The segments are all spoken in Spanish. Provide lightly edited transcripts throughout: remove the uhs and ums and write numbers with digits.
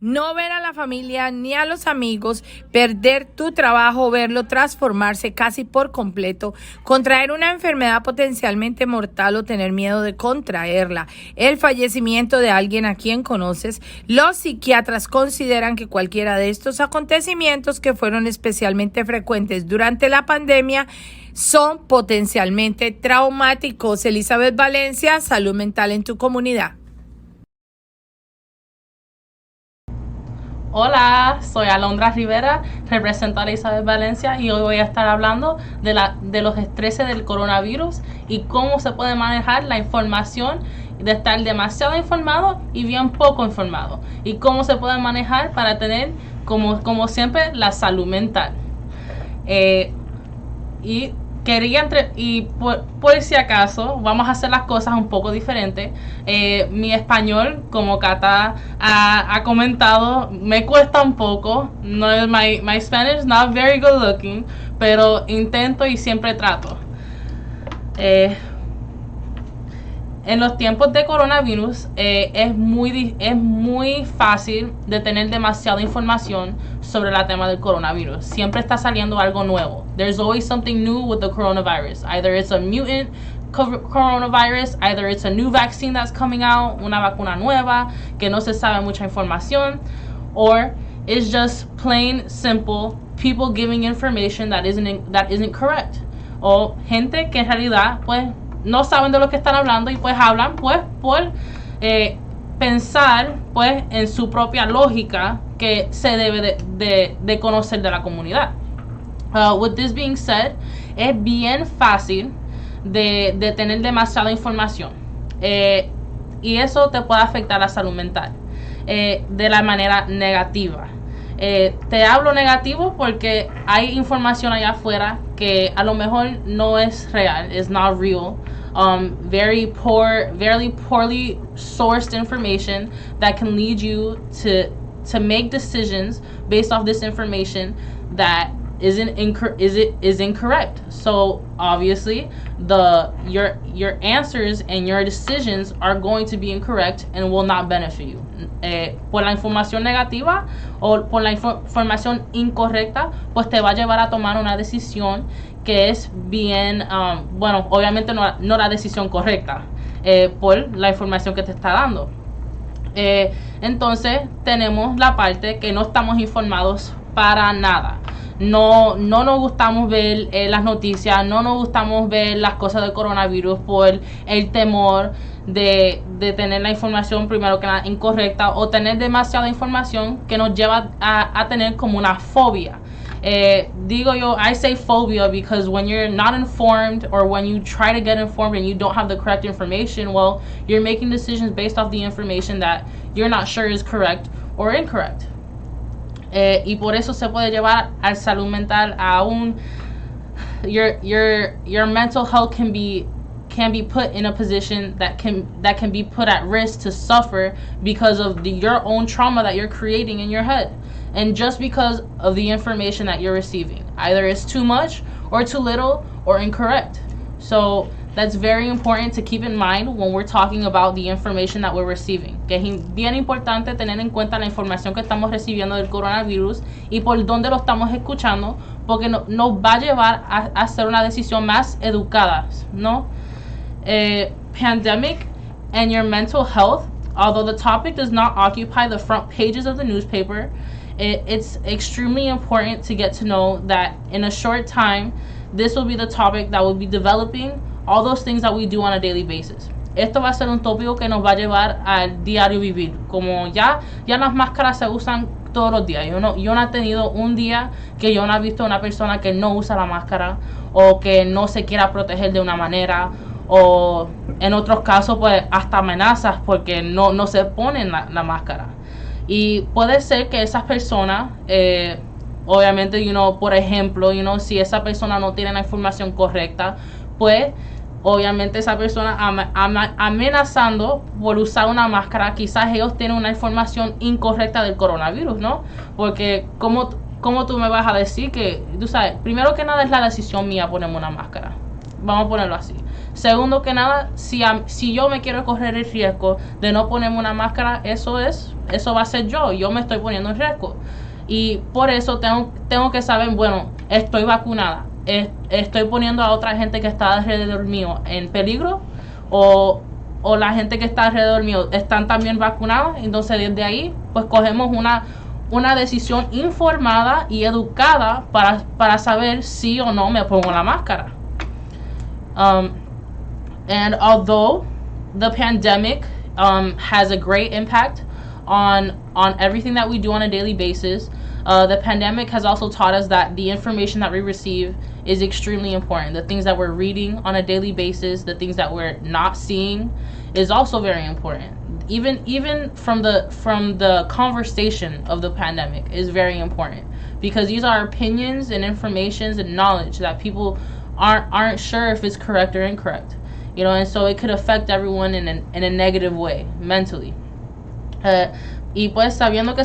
No ver a la familia ni a los amigos, perder tu trabajo, verlo transformarse casi por completo, contraer una enfermedad potencialmente mortal o tener miedo de contraerla, el fallecimiento de alguien a quien conoces. Los psiquiatras consideran que cualquiera de estos acontecimientos que fueron especialmente frecuentes durante la pandemia son potencialmente traumáticos. Elizabeth Valencia, Salud Mental en tu comunidad. Hola, soy Alondra Rivera, represento a Elizabeth Valencia y hoy voy a estar hablando de los estreses del coronavirus y cómo se puede manejar la información de estar demasiado informado y bien poco informado y cómo se puede manejar para tener, como siempre, la salud mental. Por si acaso vamos a hacer las cosas un poco diferentes. Mi español, como Cata ha comentado, me cuesta un poco. No, my Spanish not very good looking, pero intento y siempre trato. En los tiempos de coronavirus es muy fácil de tener demasiada información sobre el tema del coronavirus. Siempre está saliendo algo nuevo. There's always something new with the coronavirus. Either it's a mutant coronavirus, either it's a new vaccine that's coming out, una vacuna nueva que no se sabe mucha información, or it's just plain simple people giving information that isn't correct. O gente que en realidad pues no saben de lo que están hablando y pues hablan pues por pensar pues en su propia lógica que se debe de conocer de la comunidad. With this being said, es bien fácil de tener demasiada información y eso te puede afectar la salud mental de la manera negativa. Te hablo negativo porque hay información allá afuera que a lo mejor no es real, is not real. Very poorly sourced information that can lead you to make decisions based off this information that is incorrect. So obviously your answers and your decisions are going to be incorrect and will not benefit you. Por la información negativa o por la información incorrecta, pues te va a llevar a tomar una decisión que es bien, obviamente no la decisión correcta por la información que te está dando. Entonces tenemos la parte que no estamos informados para nada. No nos gustamos ver las noticias, no nos gustamos ver las cosas del coronavirus por el temor de tener la información primero que nada incorrecta o tener demasiada información que nos lleva a tener como una fobia. Digo yo, I say phobia because when you're not informed or when you try to get informed and you don't have the correct information, well, you're making decisions based off the information that you're not sure is correct or incorrect. Y por eso se puede llevar a salud mental a your mental health can be put in a position that can be put at risk to suffer because of your own trauma that you're creating in your head, and just because of the information that you're receiving. Either it's too much or too little or incorrect. So that's very important to keep in mind when we're talking about the information that we're receiving. Que es bien importante tener en cuenta la información que estamos recibiendo del coronavirus y por dónde lo estamos escuchando, porque nos va a llevar a hacer una decisión más educada, ¿no? Pandemic and your mental health, although the topic does not occupy the front pages of the newspaper, it's extremely important to get to know that in a short time, this will be the topic that will be developing all those things that we do on a daily basis. Esto va a ser un tópico que nos va a llevar al diario vivir. Como ya las máscaras se usan todos los días. Yo no he tenido un día que yo no he visto a una persona que no usa la máscara o que no se quiera proteger de una manera, o en otros casos pues hasta amenazas porque no se ponen la máscara. Y puede ser que esas personas obviamente, por ejemplo, si esa persona no tiene la información correcta, pues obviamente esa persona amenazando por usar una máscara, quizás ellos tienen una información incorrecta del coronavirus, ¿no? Porque ¿cómo tú me vas a decir que, tú sabes, primero que nada es la decisión mía ponerme una máscara? Vamos a ponerlo así. Segundo que nada, si yo me quiero correr el riesgo de no ponerme una máscara, eso va a ser yo me estoy poniendo en riesgo. Y por eso tengo que saber, bueno, estoy vacunada, estoy poniendo a otra gente que está alrededor mío en peligro, o la gente que está alrededor mío están también vacunadas. Entonces desde ahí pues cogemos una decisión informada y educada para saber si o no me pongo la máscara. And although the pandemic has a great impact on everything that we do on a daily basis, the pandemic has also taught us that the information that we receive is extremely important. The things that we're reading on a daily basis, the things that we're not seeing, is also very important. Even from the conversation of the pandemic is very important, because these are opinions and informations and knowledge that people aren't sure if it's correct or incorrect, and so it could affect everyone in a negative way mentally. Y pues sabiendo que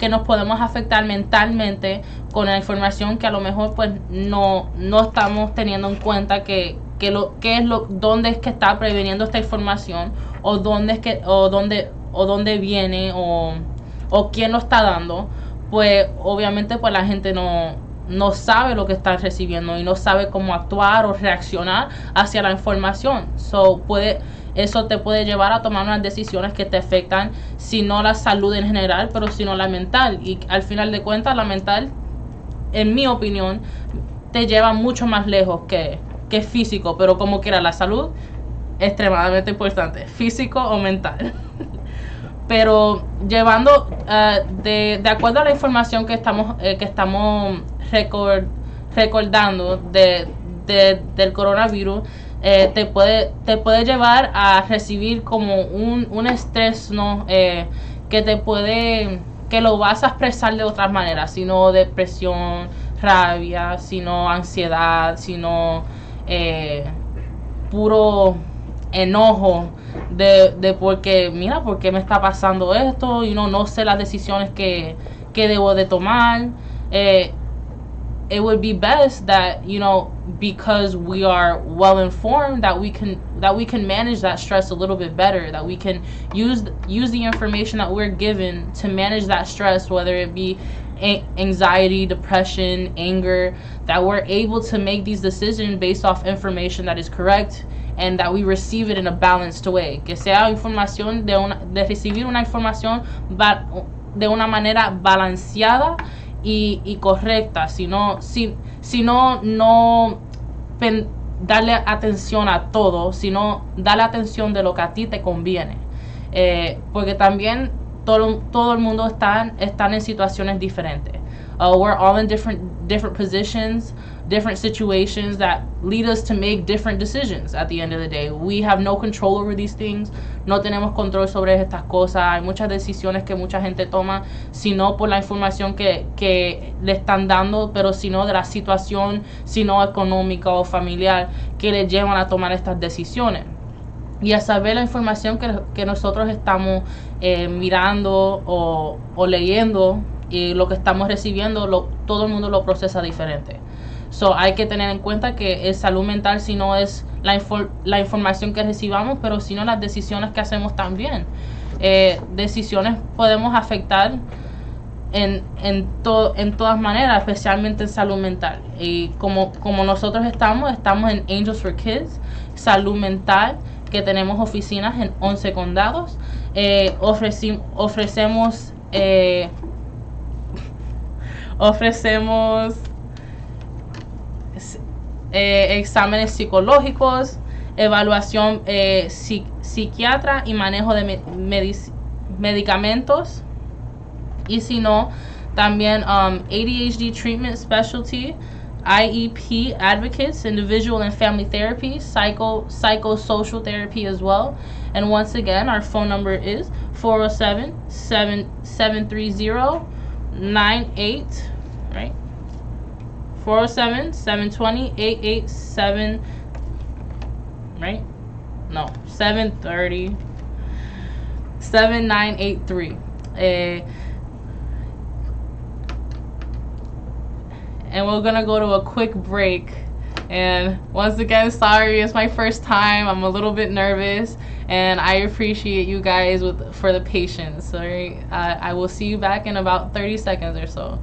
nos podemos afectar mentalmente con la información que a lo mejor pues no estamos teniendo en cuenta dónde es que está preveniendo esta información, o dónde viene, o quién lo está dando, pues obviamente pues la gente no sabe lo que está recibiendo y no sabe cómo actuar o reaccionar hacia la información. Eso te puede llevar a tomar unas decisiones que te afectan, si no la salud en general, pero si no la mental. Y al final de cuentas, la mental, en mi opinión, te lleva mucho más lejos que físico. Pero como quiera, la salud, extremadamente importante, físico o mental. Pero llevando, de acuerdo a la información que estamos recordando del coronavirus, te puede llevar a recibir como un estrés, ¿no? Que lo vas a expresar de otras maneras, sino depresión, rabia, sino ansiedad, sino puro enojo de por qué me está pasando esto, no sé las decisiones que debo de tomar. It would be best that, because we are well informed, that we can manage that stress a little bit better, that we can use the information that we're given to manage that stress, whether it be anxiety, depression, anger, that we're able to make these decisions based off information that is correct, and that we receive it in a balanced way. Que sea información de recibir una información de una manera balanceada y correcta, no darle atención a todo, sino darle atención de lo que a ti te conviene, porque también todo el mundo están en situaciones diferentes. We're all in different positions, different situations that lead us to make different decisions at the end of the day. We have no control over these things. No tenemos control sobre estas cosas. Hay muchas decisiones que mucha gente toma, sino por la información que le están dando, pero sino de la situación, sino económica o familiar, que le llevan a tomar estas decisiones. Y a saber la información que nosotros estamos mirando o leyendo, y lo que estamos recibiendo, todo el mundo lo procesa diferente. So hay que tener en cuenta que es salud mental, si no es la información que recibamos, pero sino las decisiones que hacemos también. Decisiones podemos afectar en todas maneras, especialmente en salud mental. Y como nosotros estamos en Angels for Kids, salud mental, que tenemos oficinas en 11 condados. Ofrecemos exámenes psicológicos, evaluación psiquiatra y manejo de medicamentos. Y si no, también ADHD treatment specialty, IEP advocates, individual and family therapy, psychosocial therapy as well. And once again, our phone number is 407-730-98, right? 407-720-887, right? No, 730 7983. And we're gonna go to a quick break And once again, sorry, it's my first time. I'm a little bit nervous, and I appreciate you guys for the patience. Sorry, I will see you back in about 30 seconds or so.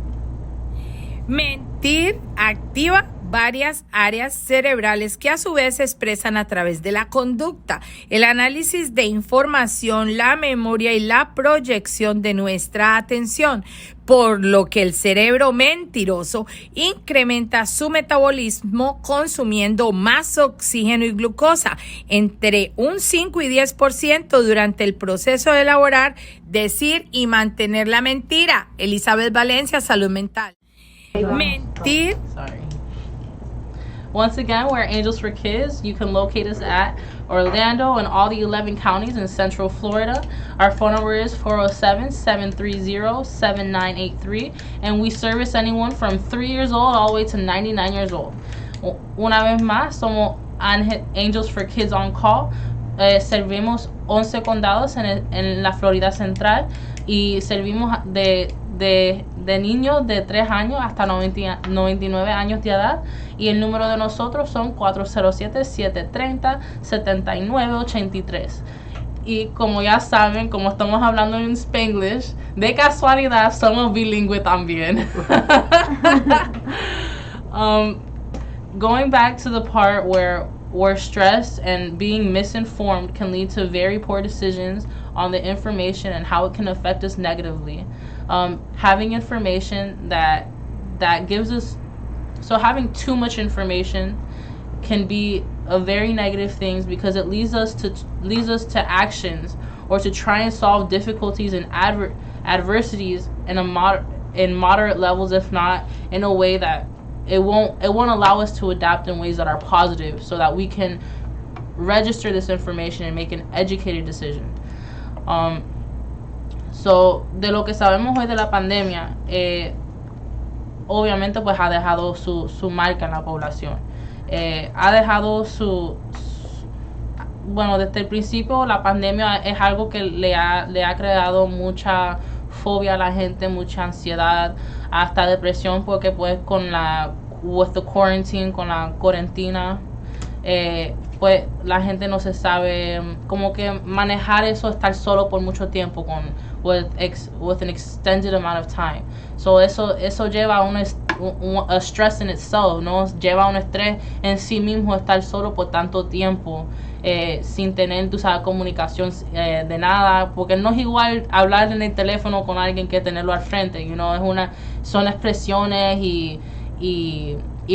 Mentir activa varias áreas cerebrales que a su vez se expresan a través de la conducta, el análisis de información, la memoria y la proyección de nuestra atención, por lo que el cerebro mentiroso incrementa su metabolismo consumiendo más oxígeno y glucosa, entre un 5 y 10% durante el proceso de elaborar, decir y mantener la mentira. Elizabeth Valencia, Salud Mental. Mentir. Sorry. Once again, we're Angels for Kids. You can locate us at Orlando and all the 11 counties in Central Florida. Our phone number is 407-730-7983, and we service anyone from 3 years old all the way to 99 years old. Una vez más, somos Angels for Kids on Call. Servimos 11 condados en la Florida Central y servimos de niños de 3 años hasta 99 años de edad, y el número de nosotros son 407-730-7983. Y como ya saben, como estamos hablando en Spanglish, de casualidad somos bilingües también. Going back to the part where stress and being misinformed can lead to very poor decisions on the information and how it can affect us negatively. Having information that gives us, so having too much information can be a very negative thing because it leads us to actions or to try and solve difficulties and adversities in moderate levels, if not in a way that it won't allow us to adapt in ways that are positive, so that we can register this information and make an educated decision. So, de lo que sabemos hoy de la pandemia, obviamente pues ha dejado su marca en la población. Ha dejado bueno, desde el principio la pandemia es algo que le ha creado mucha fobia a la gente, mucha ansiedad, hasta depresión, porque pues with the quarantine, con la cuarentena, pues la gente no se sabe como que manejar eso, estar solo por mucho tiempo with an extended amount of time. So eso lleva a stress in itself, ¿no? Lleva un estrés en sí mismo estar solo por tanto tiempo, sin tener, tú sabes, comunicación de nada, porque no es igual hablar en el teléfono con alguien que tenerlo al frente, son expresiones y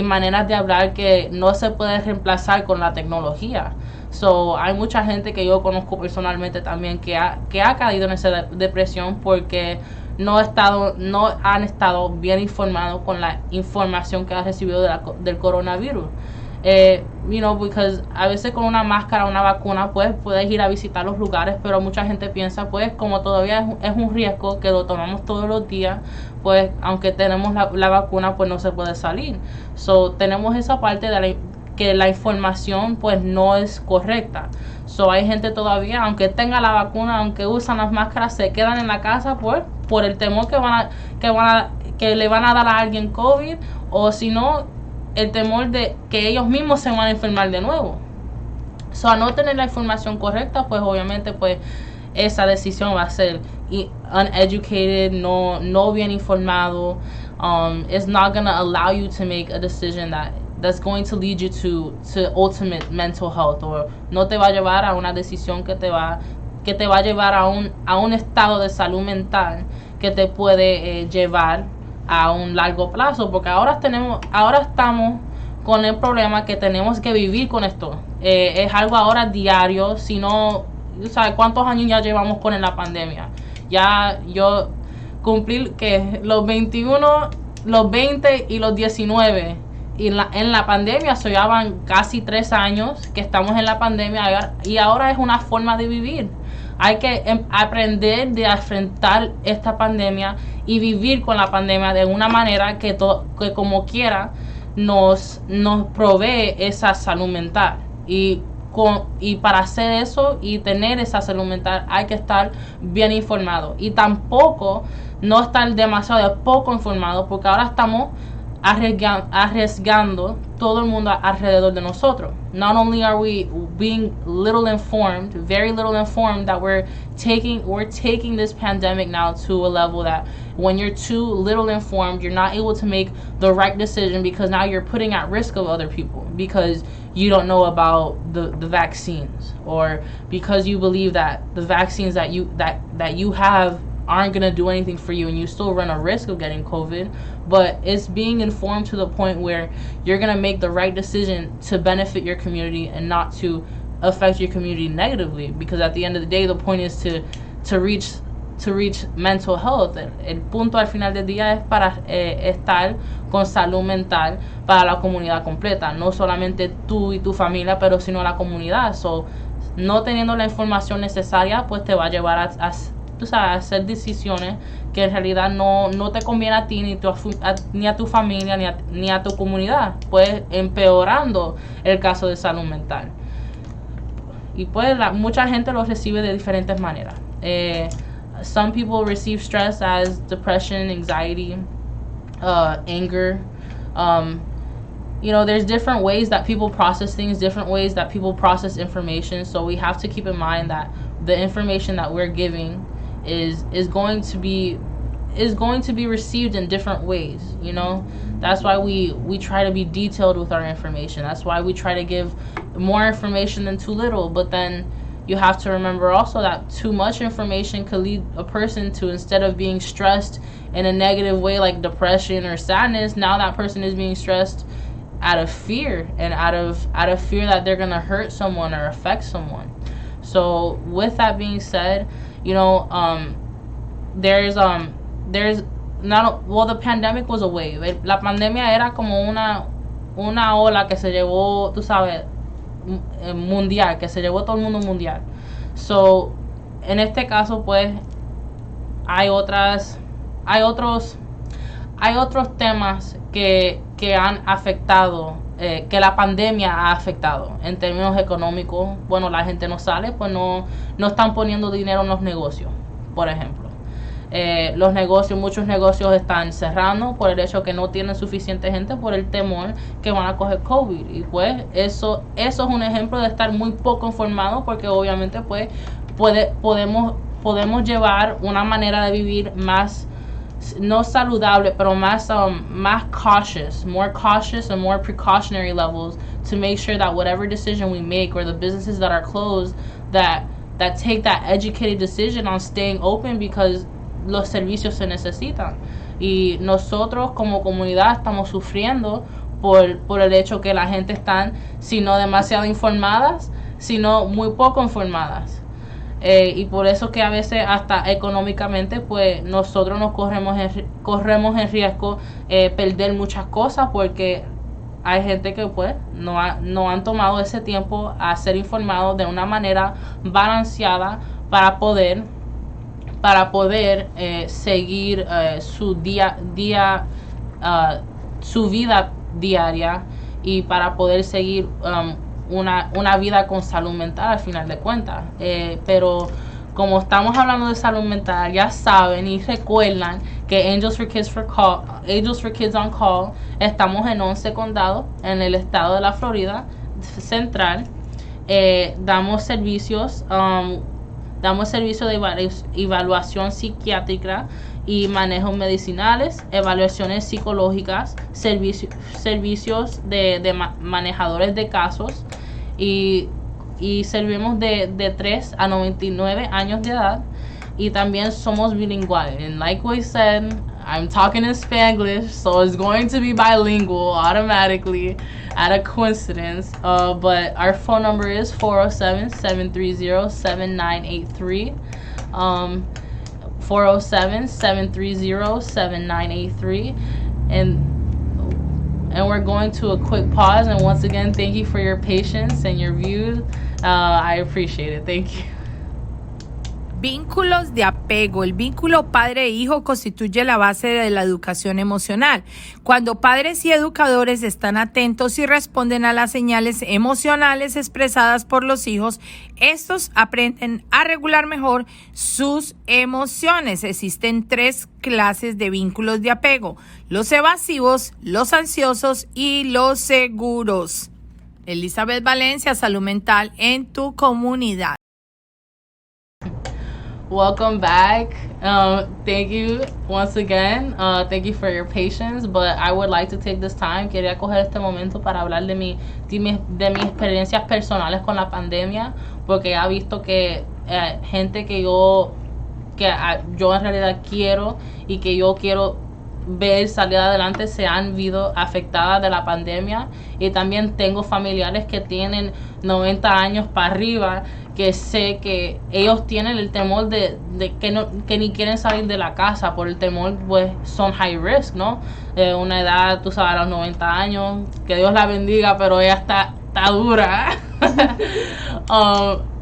maneras de hablar que no se puede reemplazar con la tecnología. So, hay mucha gente que yo conozco personalmente también que ha caído en esa depresión porque no han estado bien informados con la información que han recibido del coronavirus. Because a veces con una máscara, una vacuna, pues puedes ir a visitar los lugares, pero mucha gente piensa, pues como todavía es un riesgo que lo tomamos todos los días, pues aunque tenemos la vacuna, pues no se puede salir. So, tenemos esa parte de que la información pues no es correcta. So, hay gente todavía, aunque tenga la vacuna, aunque usan las máscaras, se quedan en la casa por el temor que le van a dar a alguien COVID, o si no, el temor de que ellos mismos se van a enfermar de nuevo. So, a no tener la información correcta, pues obviamente pues esa decisión va a ser uneducated, no bien informado. It's not going to allow you to make a decision that's going to lead you to ultimate mental health, or no te va a llevar a una decisión que te va a llevar a un estado de salud mental que te puede llevar a un largo plazo, porque ahora estamos con el problema que tenemos que vivir con esto. Es algo ahora diario, si no, ¿sabes cuántos años ya llevamos con la pandemia? Ya yo cumplí que los 21, los 20 y los 19 en la pandemia, se llevaban casi 3 años que estamos en la pandemia, y ahora es una forma de vivir. Hay que aprender de enfrentar esta pandemia y vivir con la pandemia de una manera que como quiera nos provee esa salud mental. Y para hacer eso y tener esa salud mental hay que estar bien informado. Y tampoco no estar demasiado poco informado, porque ahora estamos arriesgando todo el mundo alrededor de nosotros. Not only are we being very little informed, that we're taking this pandemic now to a level that when you're too little informed, you're not able to make the right decision, because now you're putting at risk of other people because you don't know about the vaccines, or because you believe that the vaccines that you have aren't going to do anything for you, and you still run a risk of getting COVID. But it's being informed to the point where you're going to make the right decision to benefit your community and not to affect your community negatively, because at the end of the day, the point is to reach mental health. El punto al final del día es para estar con salud mental para la comunidad completa, no solamente tú y tu familia, pero sino la comunidad. So, no teniendo la información necesaria, pues te va a llevar a hacer decisiones que en realidad no te conviene a ti, ni a tu familia, ni a tu comunidad, pues empeorando el caso de salud mental. Y pues mucha gente lo recibe de diferentes maneras. Some people receive stress as depression, anxiety, anger. There's different ways that people process things, different ways that people process information. So we have to keep in mind that the information that we're giving is going to be received in different ways. That's why we try to be detailed with our information. That's why we try to give more information than too little. But then you have to remember also that too much information could lead a person to, instead of being stressed in a negative way like depression or sadness, now that person is being stressed out of fear, and out of fear that they're gonna hurt someone or affect someone. So with that being said, there's not, well, the pandemic was a wave. La pandemia era como una ola que se llevó, tú sabes, mundial, que se llevó todo el mundo mundial. So, en este caso, pues, hay otros temas que han afectado, que la pandemia ha afectado en términos económicos. Bueno, la gente no sale, pues no están poniendo dinero en los negocios, por ejemplo. Muchos negocios están cerrando por el hecho que no tienen suficiente gente, por el temor que van a coger COVID. Y pues eso es un ejemplo de estar muy poco informado, porque obviamente pues podemos llevar una manera de vivir más, no saludable, pero más cautious, more cautious and more precautionary levels, to make sure that whatever decision we make, or the businesses that are closed, that take that educated decision on staying open, because los servicios se necesitan. Y nosotros como comunidad estamos sufriendo por el hecho que la gente están, si no demasiado informadas, sino muy poco informadas. Y por eso que a veces hasta económicamente pues nosotros nos corremos en riesgo perder muchas cosas, porque hay gente que pues no han tomado ese tiempo a ser informados de una manera balanceada para poder seguir su vida diaria, y para poder seguir una vida con salud mental al final de cuentas. Pero como estamos hablando de salud mental, ya saben y recuerdan que Angels for Kids on Call, estamos en 11 condados en el estado de la Florida central. Damos servicios de evaluación psiquiátrica y manejos medicinales, evaluaciones psicológicas, servicios de manejadores de casos, y servimos de 3 a 99 años de edad, y también somos bilinguales. And like we said, I'm talking in Spanglish, so it's going to be bilingual automatically, out of coincidence. But our phone number is 407-730-7983. 407-730-7983. And we're going to a quick pause. And once again, thank you for your patience and your views. I appreciate it. Thank you. Vínculos de apego. El vínculo padre-hijo constituye la base de la educación emocional. Cuando padres y educadores están atentos y responden a las señales emocionales expresadas por los hijos, estos aprenden a regular mejor sus emociones. Existen 3 clases de vínculos de apego: los evasivos, los ansiosos y los seguros. Elizabeth Valencia, Salud Mental en tu comunidad. Welcome back. Thank you once again. Thank you for your patience, but I would like to take this time. Quería coger este momento para hablar de mis experiencias personales con la pandemia, porque he visto que gente que yo en realidad quiero y que yo quiero ver salir adelante se han visto afectadas de la pandemia, y también tengo familiares que tienen 90 años para arriba que sé que ellos tienen el temor de que ni quieren salir de la casa por el temor, pues son high risk, ¿no? Una edad, tú sabes, a los 90 años, que Dios la bendiga, pero ella está dura.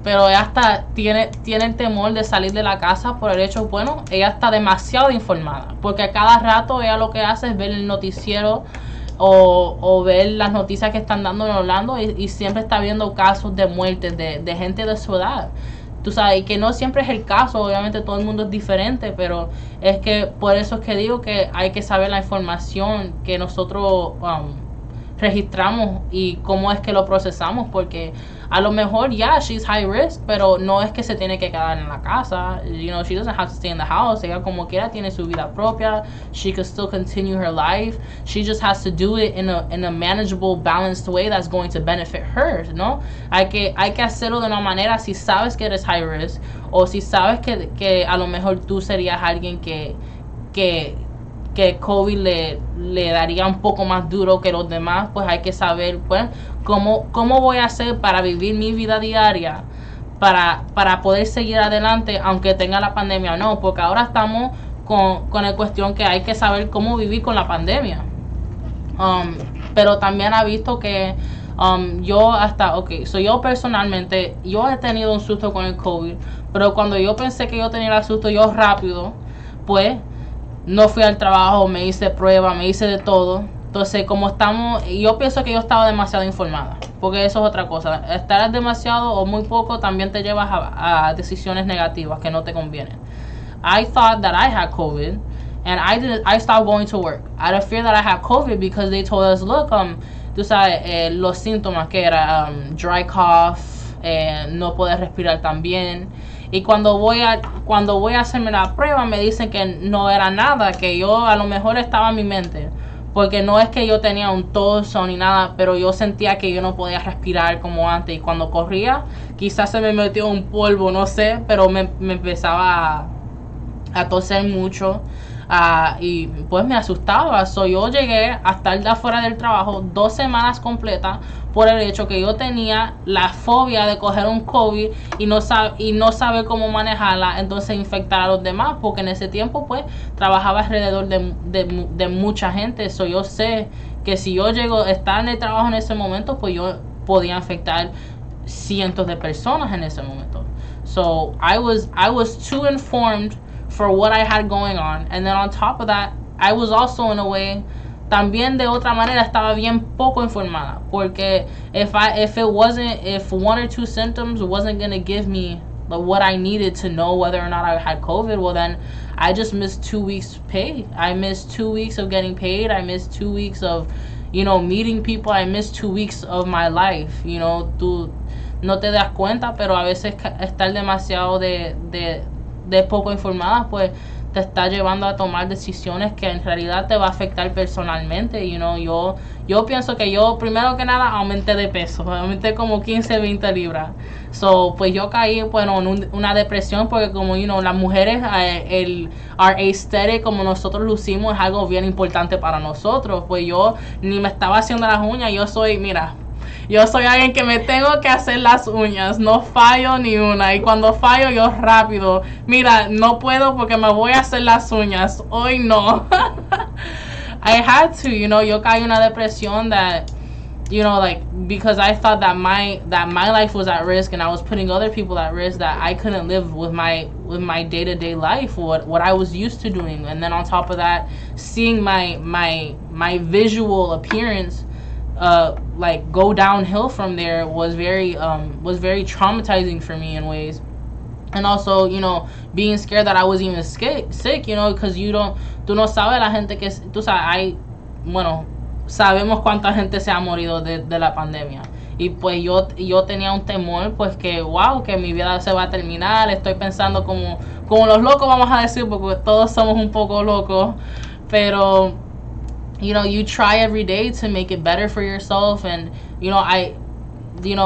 Pero ella tiene el temor de salir de la casa por el hecho, bueno, ella está demasiado informada, porque a cada rato ella lo que hace es ver el noticiero o ver las noticias que están dando en Orlando, y siempre está viendo casos de muertes de gente de su edad. Tú sabes, y que no siempre es el caso, obviamente todo el mundo es diferente, pero es que por eso es que digo que hay que saber la información que nosotros registramos y cómo es que lo procesamos, porque a lo mejor she's high risk, pero no es que se tiene que quedar en la casa. You know, she doesn't have to stay in the house. Ella como quiera tiene su vida propia. She could still continue her life. She just has to do it in a manageable, balanced way that's going to benefit her, ¿no? Hay que hacerlo de una manera, si sabes que eres high risk, o si sabes que a lo mejor tú serías alguien que COVID le daría un poco más duro que los demás, pues hay que saber, pues, cómo voy a hacer para vivir mi vida diaria, para poder seguir adelante aunque tenga la pandemia o no, porque ahora estamos con la cuestión que hay que saber cómo vivir con la pandemia. Pero también ha visto que yo personalmente, yo he tenido un susto con el COVID, pero cuando yo pensé que yo tenía el susto, yo rápido, pues, no fui al trabajo, me hice prueba, me hice de todo. Entonces, yo pienso que yo estaba demasiado informada, porque eso es otra cosa. Estar demasiado o muy poco también te llevas a decisiones negativas que no te convienen. I thought that I had COVID, and I stopped going to work out of fear that I had COVID, because they told us, look, tú sabes, los síntomas que era dry cough, no poder respirar tan bien. Y cuando voy a hacerme la prueba, me dicen que no era nada, que yo a lo mejor estaba en mi mente, porque no es que yo tenía un tos ni nada, pero yo sentía que yo no podía respirar como antes, y cuando corría quizás se me metió un polvo, no sé, pero me empezaba a toser mucho. Y pues me asustaba. Yo llegué a estar de afuera del trabajo 2 semanas completas por el hecho que yo tenía la fobia de coger un COVID y no saber cómo manejarla, entonces infectar a los demás, porque en ese tiempo pues trabajaba alrededor de mucha gente. Yo sé que si yo llego a estar en el trabajo en ese momento, pues yo podía infectar cientos de personas en ese momento. So I was too informed for what I had going on, and then on top of that, I was also in a way, también de otra manera estaba bien poco informada, porque if 1 or 2 symptoms wasn't going to give me what I needed to know whether or not I had COVID, well then I just missed 2 weeks pay. I missed 2 weeks of getting paid. I missed 2 weeks of, meeting people. I missed 2 weeks of my life. Tú no te das cuenta, pero a veces estar demasiado de poco informada, pues te está llevando a tomar decisiones que en realidad te va a afectar personalmente. Yo pienso que yo, primero que nada, aumenté de peso, aumenté como 15-20 libras. Pues yo caí, en una depresión, porque como, las mujeres, our aesthetic, como nosotros lucimos, es algo bien importante para nosotros. Pues yo ni me estaba haciendo las uñas, yo soy alguien que me tengo que hacer las uñas, no fallo ni una, y cuando fallo yo rápido, no puedo porque me voy a hacer las uñas, hoy no. I had to, yo caí en una depresión that you know, like, because I thought that my life was at risk, and I was putting other people at risk, that I couldn't live with my day-to-day life, what I was used to doing. And then on top of that, seeing my visual appearance like go downhill from there was very traumatizing for me in ways. And also, you know, being scared that I was even sick, you know, because tú no sabes la gente que, tú sabes, sabemos cuánta gente se ha morido de la pandemia. Y pues yo tenía un temor, pues que mi vida se va a terminar. Estoy pensando como los locos, vamos a decir, porque todos somos un poco locos. Pero, you know, you try every day to make it better for yourself. And, you know,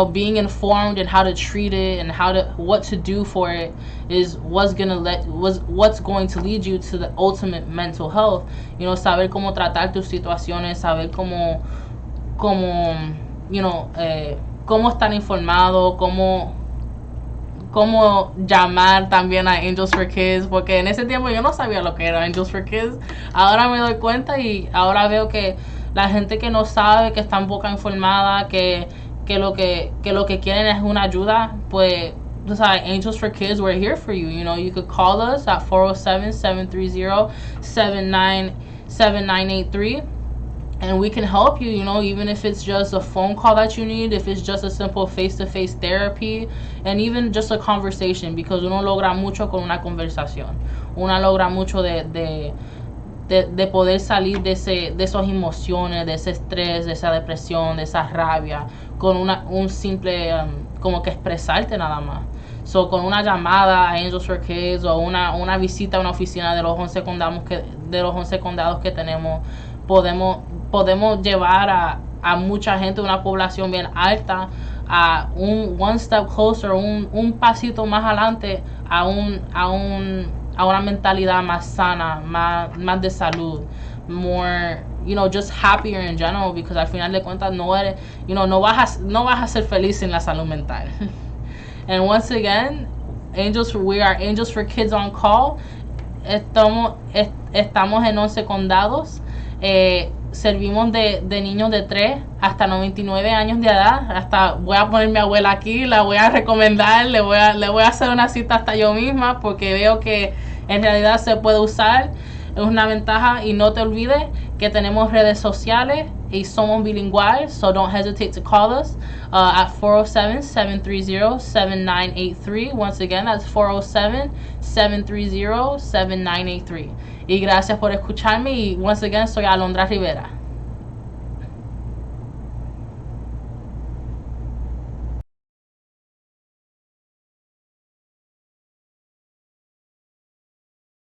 being informed and how to treat it and what to do for it is what's going to lead you to the ultimate mental health. You know, saber cómo tratar tus situaciones, saber cómo you know, cómo estar informado, cómo llamar también a Angels for Kids, porque en ese tiempo yo no sabía lo que era Angels for Kids. Ahora me doy cuenta y ahora veo que la gente que no sabe, que está un poco informada, que lo que quieren es una ayuda, pues, tú sabes, Angels for Kids, we're here for you. You know, you could call us at 407-730-7983, and we can help you, you know, even if it's just a phone call that you need, if it's just a simple face-to-face therapy, and even just a conversation, because uno logra mucho con una conversación. Uno logra mucho de poder salir de esas emociones, de ese estrés, de esa depresión, de esa rabia, con un simple, como que expresarte nada más. So, con una llamada a Angels for Kids o una visita a una oficina de los 11 condados que tenemos, podemos llevar a mucha gente, una población bien alta, a un one step closer, un pasito más adelante, a una mentalidad más sana, más de salud, more, you know, just happier in general, because al final de cuentas no vas a ser feliz sin la salud mental. And once again, we are Angels for Kids on call. Estamos en 11 condados. Servimos de niños de 3 hasta 99 años de edad. Hasta voy a poner mi abuela aquí, la voy a recomendar, le voy a hacer una cita hasta yo misma, porque veo que en realidad se puede usar. Es una ventaja. Y no te olvides que tenemos redes sociales y somos bilingües, so don't hesitate to call us at 407-730-7983. Once again, that's 407-730-7983. Y gracias por escucharme, y once again, soy Alondra Rivera.